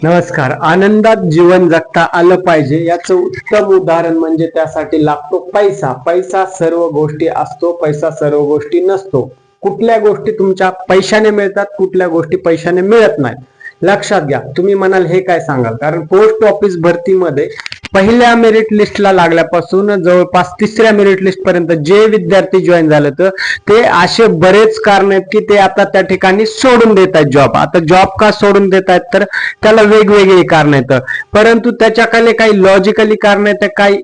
नमस्कार. आनंदात जीवन जगता आलं पाहिजे याचं उत्तम उदाहरण म्हणजे त्यासाठी लागतो पैसा. पैसा सर्व गोष्टी असतो, पैसा सर्व गोष्टी नसतो. कुठल्या गोष्टी तुमच्या पैशाने मिळतात, कुठल्या गोष्टी पैशाने मिळत नाही. लक्षात घ्या. तुम्ही म्हणाल हे काय सांगाल, कारण पोस्ट ऑफिस भरतीमध्ये पहिल्या मेरिट लिस्टला लागल्यापासून जवळपास तिसऱ्या मेरिट लिस्ट पर्यंत जे विद्यार्थी जॉईन झाले तर ते असे बरेच कारण आहेत की ते आता त्या ठिकाणी सोडून देत आहेत जॉब. आता जॉब का सोडून देत आहेत तर त्याला वेगवेगळी कारण आहेत, परंतु त्याच्याकडे काही लॉजिकली कारण आहेत, काही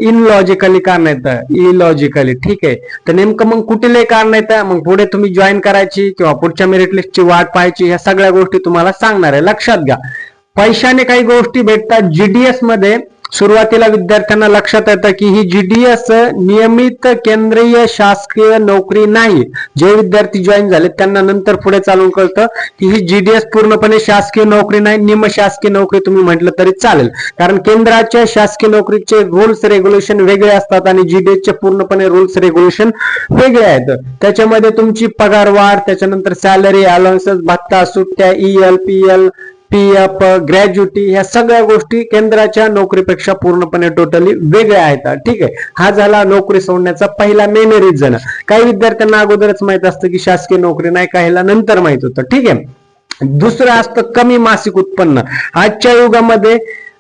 इनलॉजिकली कारण आहेत, इलॉजिकली. ठीक आहे, तर नेमकं मग कुठले कारण आहेत, मग पुढे तुम्ही जॉईन करायची किंवा पुढच्या मेरिट लिस्टची वाट पाहायची, ह्या सगळ्या गोष्टी तुम्हाला सांगणार आहे. लक्षात घ्या. पैशाने काही गोष्टी भेटतात. जीडीएस मध्ये सुरुवातीला विद्यार्थ्यांना लक्षात येतं की ही जीडीएस नियमित केंद्रीय शासकीय नोकरी नाही. जे विद्यार्थी जॉईन झाले त्यांना नंतर पुढे चालून कळतं की ही जीडीएस पूर्णपणे शासकीय नोकरी नाही, निम शासकीय नोकरी तुम्ही म्हटलं तरी चालेल. कारण केंद्राच्या शासकीय नोकरीचे रूल्स रेग्युलेशन वेगळे असतात आणि जीडीएसचे पूर्णपणे रूल्स रेग्युलेशन वेगळे आहेत. त्याच्यामध्ये तुमची पगार वाढ, त्याच्यानंतर सॅलरी, अलाउन्सेस, भत्ता, सुट्ट्या, ईएल, पीएल, पीएफ, ग्रॅज्युटी, ह्या सगळ्या गोष्टी केंद्राच्या नोकरीपेक्षा पूर्णपणे टोटली वेगळ्या आहेत. ठीक आहे, हा झाला नोकरी सोडण्याचा पहिला मेन रिझन. काही विद्यार्थ्यांना अगोदरच माहित असतं की शासकीय नोकरी नाही, काहीला नंतर माहित होतं. ठीक आहे. दुसरं असतं कमी मासिक उत्पन्न. आजच्या युगामध्ये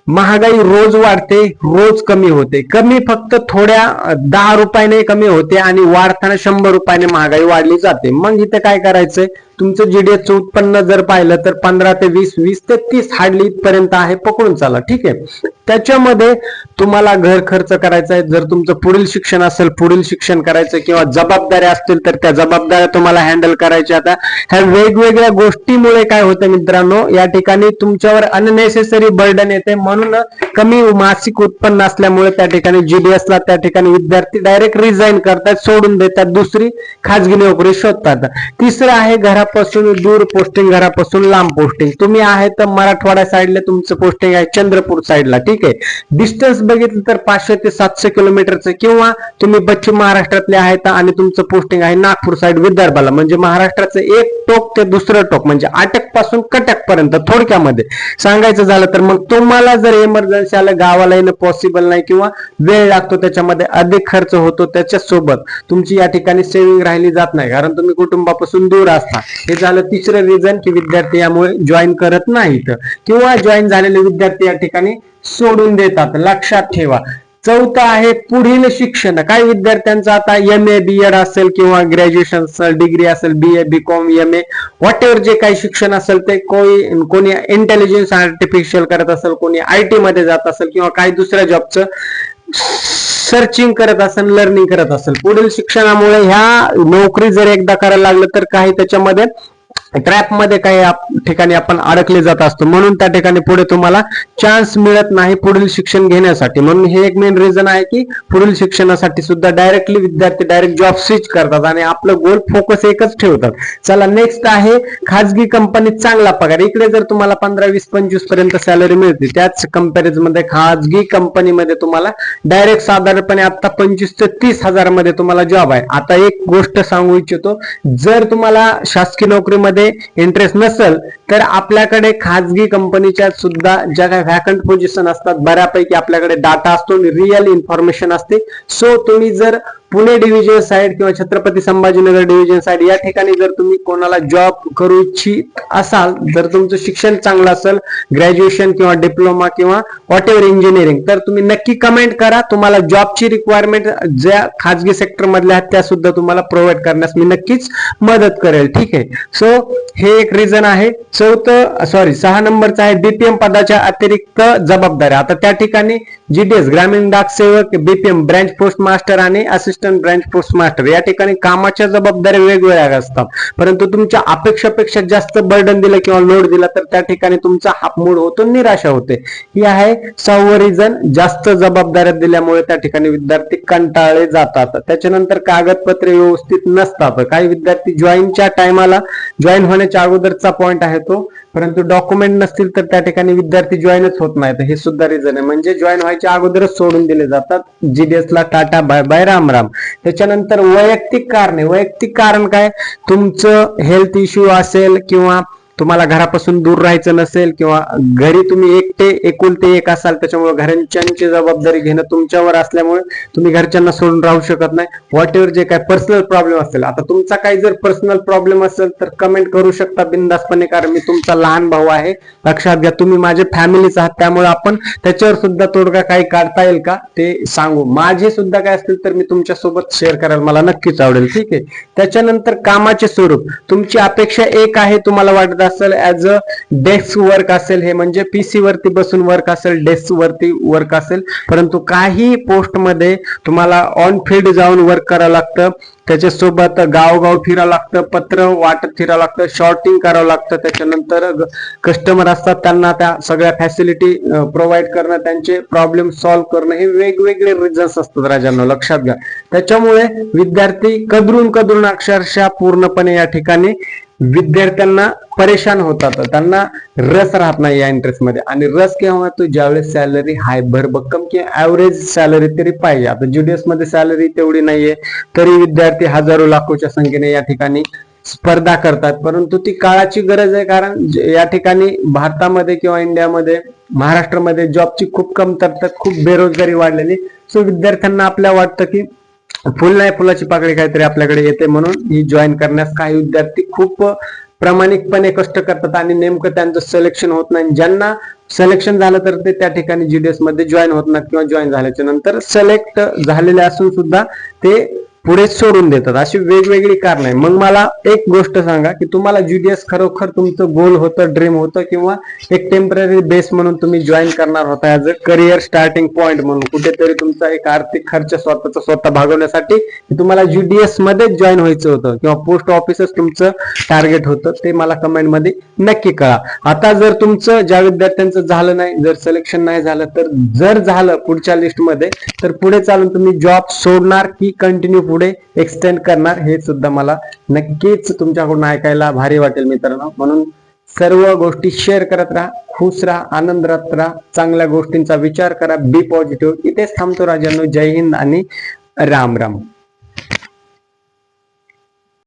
महागाई रोज वाढते, रोज कमी होते. कमी फक्त थोड्या 10 रुपयाने कमी होते आणि वाढताना 100 रुपयाने महागाई वाढली जाते. मग इथे काय करायचंय, तुमचं जीडीएसचं उत्पन्न जर पाहिलं तर 15 ते 20, 20 ते 30 हार्डली इथपर्यंत आहे, पकडून चाला. ठीक आहे. त्याच्यामध्ये तुम्हाला घर खर्च करायचा आहे, जर तुमचं पुढील शिक्षण असेल पुढील शिक्षण करायचं, किंवा जबाबदाऱ्या असतील तर त्या जबाबदाऱ्या तुम्हाला हँडल करायच्या. आता ह्या वेगवेगळ्या गोष्टीमुळे काय होतं मित्रांनो, या ठिकाणी तुमच्यावर अननेसेसरी बर्डन येते. म्हणून कमी मासिक उत्पन्न असल्यामुळे त्या ठिकाणी जीडीएसला त्या ठिकाणी विद्यार्थी डायरेक्ट रिझाईन करतात, सोडून देतात, दुसरी खाजगी नोकरी शोधतात. तिसरं आहे घरापासून दूर पोस्टिंग, घरापासून लांब पोस्टिंग. तुम्ही आहे तर मराठवाडा साईडला तुमचं पोस्टिंग आहे चंद्रपूर साईडला. ठीक आहे. डिस्टन्स बघितलं तर 500 ते 700 किलोमीटरचं, किंवा तुम्ही पश्चिम महाराष्ट्रातले आहेत आणि तुमचं पोस्टिंग आहे नागपूर साईड विदर्भाला, म्हणजे महाराष्ट्राचं एक टोक ते दुसरं टोक, म्हणजे अटक पासून कटक पर्यंत. थोडक्यामध्ये सांगायचं झालं तर मग तुम्हाला जर इमर्जन्सी आलं, गावाला येणं पॉसिबल नाही किंवा वेळ लागतो, त्याच्यामध्ये अधिक खर्च होतो, त्याच्यासोबत तुमची या ठिकाणी सेव्हिंग राहिली जात नाही कारण तुम्ही कुटुंबापासून दूर असता. हे झालं तिसरं रिझन की विद्यार्थी यामुळे जॉईन करत नाहीत किंवा जॉईन झालेले विद्यार्थी या ठिकाणी सोडून देतात. लक्षात ठेवा. चौथं आहे पुढील शिक्षण. काही विद्यार्थ्यांचं आता एम ए बी एड असेल किंवा ग्रॅज्युएशन डिग्री असेल, B A B com M A whatever जे काही शिक्षण असेल ते कोणी इंटेलिजन्स आर्टिफिशियल करत असेल, कोणी आयटी मध्ये जात असेल किंवा काही दुसऱ्या जॉबचं सर्चिंग करत असेल, लर्निंग करत असेल. पुढील शिक्षणामुळे ह्या नोकरी जर एकदा करायला लागलं तर काही त्याच्यामध्ये ट्रॅप मध्ये काही ठिकाणी आपण अडकले जात असतो, म्हणून त्या ठिकाणी पुढे तुम्हाला चान्स मिळत नाही पुढील शिक्षण घेण्यासाठी. म्हणून हे एक मेन रिझन आहे की पुढील शिक्षणासाठी सुद्धा डायरेक्टली विद्यार्थी डायरेक्ट जॉब स्विच करतात आणि आपलं गोल फोकस एकच ठेवतात. चला नेक्स्ट आहे खाजगी कंपनीत चांगला पगार. इकडे जर तुम्हाला 15, 20, 25 पर्यंत सॅलरी मिळते, त्याच कंपॅरिझन मध्ये खाजगी कंपनीमध्ये तुम्हाला डायरेक्ट साधारणपणे आता 25 ते 30 हजार मध्ये तुम्हाला जॉब आहे. आता एक गोष्ट सांगू इच्छितो, जर तुम्हाला शासकीय नोकरीमध्ये इंटरेस्ट नसेल तर आपल्याकडे खाजगी कंपनीच्या सुद्धा ज्या काही व्हॅकंट पोझिशन असतात, बऱ्यापैकी आपल्याकडे डाटा असतो, रिअल इन्फॉर्मेशन असते. सो तुम्ही जर पुणे डिव्हिजन साइड किंवा छत्रपती संभाजीनगर डिव्हिजन साइड या ठिकाणी जर तुम्ही कोणाला जॉब करू इच्छित असाल, जर तुमचं शिक्षण चांगलं असेल, ग्रॅज्युएशन किंवा डिप्लोमा किंवा व्हॉट एव्हर इंजिनिअरिंग, तर तुम्ही नक्की कमेंट करा. तुम्हाला जॉबची रिक्वायरमेंट ज्या खाजगी सेक्टर मधल्या आहेत त्या सुद्धा तुम्हाला प्रोव्हाइड करण्यास मी नक्कीच मदत करेल. ठीक आहे. सो हे एक रिझन आहे. 6 नंबरचा आहे बीपीएम पदाच्या अतिरिक्त जबाबदाऱ्या. आता त्या ठिकाणी जीडीएस ग्रामीण डाक सेवक, बीपीएम ब्रांच पोस्ट मास्टर आणि असिस्टंट ब्रांच पोस्ट मास्टर या ठिकाणी कामाच्या जबाबदाऱ्या वेगवेगळ्या असतात, परंतु तुमच्या अपेक्षेपेक्षा जास्त बर्डन दिलं किंवा लोड दिला तर त्या ठिकाणी तुमचा हापमूड होतो, निराशा होते. ही आहे 6वं रिझन. जास्त जबाबदाऱ्या दिल्यामुळे त्या ठिकाणी विद्यार्थी कंटाळले जातात. त्याच्यानंतर कागदपत्रे व्यवस्थित नसतात. काही विद्यार्थी जॉईनच्या टायमाला, जॉईन होण्याच्या अगोदरचा पॉइंट आहे तो, परंतु डॉक्युमेंट नसतील तर त्या ठिकाणी विद्यार्थी जॉईनच होत नाहीत. हे सुद्धा रिझन आहे, म्हणजे जॉईन व्हायच्या अगोदरच सोडून दिले जातात. जीडीएसला टाटा बाय बाय राम राम. त्याच्यानंतर वैयक्तिक कारणे. वैयक्तिक कारण काय, तुमचं हेल्थ इश्यू असेल किंवा तुम्हाला घरापासून दूर राहायचं नसेल किंवा घरी तुम्ही एकुलते एक असाल, त्याच्यामुळे घरच्यांची जबाबदारी घेणं तुमच्यावर असल्यामुळे तुम्ही घरच्यांना सोडून राहू शकत नाही. व्हॉट एव्हर जे काय पर्सनल प्रॉब्लेम असेल, आता तुमचा काही जर पर्सनल प्रॉब्लेम असेल तर कमेंट करू शकता बिनधास्तपणे, कारण मी तुमचा लहान भाऊ आहे. लक्षात घ्या, तुम्ही माझे फॅमिलीच आहात, त्यामुळे आपण त्याच्यावर सुद्धा तोडगा काही काढता येईल का ते सांगू. माझे सुद्धा काय असतील तर मी तुमच्या सोबत शेअर करायला मला नक्कीच आवडेल. ठीक आहे. त्याच्यानंतर कामाचे स्वरूप, तुमची अपेक्षा एक आहे, तुम्हाला वाटत असेल ऍज अ डेस्क वर्क असेल, हे म्हणजे पीसी वरती बसून वर्क असेल, डेस्क वरती वर्क असेल, परंतु काही पोस्ट मध्ये तुम्हाला ऑन फील्ड जाऊन वर्क करावं लागतं. त्याच्यासोबत गावगाव फिरावं लागतं, पत्र वाटत फिरावं लागतं, शॉर्टिंग करावं लागतं. त्याच्यानंतर कस्टमर असतात त्यांना त्या सगळ्या फॅसिलिटी प्रोव्हाइड करणं, त्यांचे प्रॉब्लेम सॉल्व्ह करणं, हे वेगवेगळे रिझन्स असतात राजांनो, लक्षात घ्या. त्याच्यामुळे विद्यार्थी कदरून अक्षरशः पूर्णपणे या ठिकाणी विद्यार्थ्यांना परेशान होतात, त्यांना रस राहत नाही या इंटरेस्ट मध्ये. आणि रस केव्हा तो ज्यावेळेस सॅलरी हाय भरभक्कम किंवा ऍव्हरेज सॅलरी तरी पाहिजे. आता जीडीएस मध्ये सॅलरी तेवढी नाहीये, तरी विद्यार्थी हजारो लाखोच्या संख्येने या ठिकाणी स्पर्धा करतात. परंतु ती काळाची गरज आहे, कारण या ठिकाणी भारतामध्ये किंवा इंडियामध्ये, महाराष्ट्रामध्ये जॉबची खूप कमतरता, खूप बेरोजगारी वाढलेली. सो विद्यार्थ्यांना आपल्या वाटतं की फुल नाही फुलाची पाकळी काहीतरी आपल्याकडे येते, म्हणून ही जॉईन करण्यास काही विद्यार्थी खूप प्रामाणिकपणे कष्ट करतात आणि नेमकं त्यांचं सिलेक्शन होत नाही. ज्यांना सिलेक्शन झालं तर ते त्या ठिकाणी जीडीएस मध्ये जॉईन होत नाही, किंवा जॉईन झाल्याच्या नंतर सिलेक्ट झालेले असून सुद्धा ते पुढे सोडून देतात. अशी वेगवेगळी कारण आहे. मग मला एक गोष्ट सांगा की तुम्हाला जीडीएस खरोखर तुमचं गोल होतं, ड्रीम होतं, किंवा एक टेम्पररी बेस म्हणून तुम्ही जॉईन करणार होता as a career starting point म्हणून, कुठेतरी तुमचा एक आर्थिक खर्च स्वतः भागवण्यासाठी तुम्हाला जीडीएस मध्ये जॉईन व्हायचं होतं, किंवा पोस्ट ऑफिसच तुमचं टार्गेट होतं, ते मला कमेंट मध्ये नक्की कळा. आता जर तुमचं ज्या विद्यार्थ्यांचं झालं नाही, जर सिलेक्शन नाही झालं, तर जर झालं पुढच्या लिस्ट मध्ये, तर पुढे चालून तुम्ही जॉब सोडणार की कंटिन्यू पुढे एक्सटेंड करणार, हे सुद्धा मला नक्कीच तुमच्याकडून ऐकायला भारी वाटेल मित्रांनो. म्हणून सर्व गोष्टी शेअर करत राहा, खुश राहा, आनंदात राहा, चांगल्या गोष्टींचा विचार करा, बी पॉझिटिव्ह. इथेच थांबतो राजांनो. जय हिंद आणि राम राम.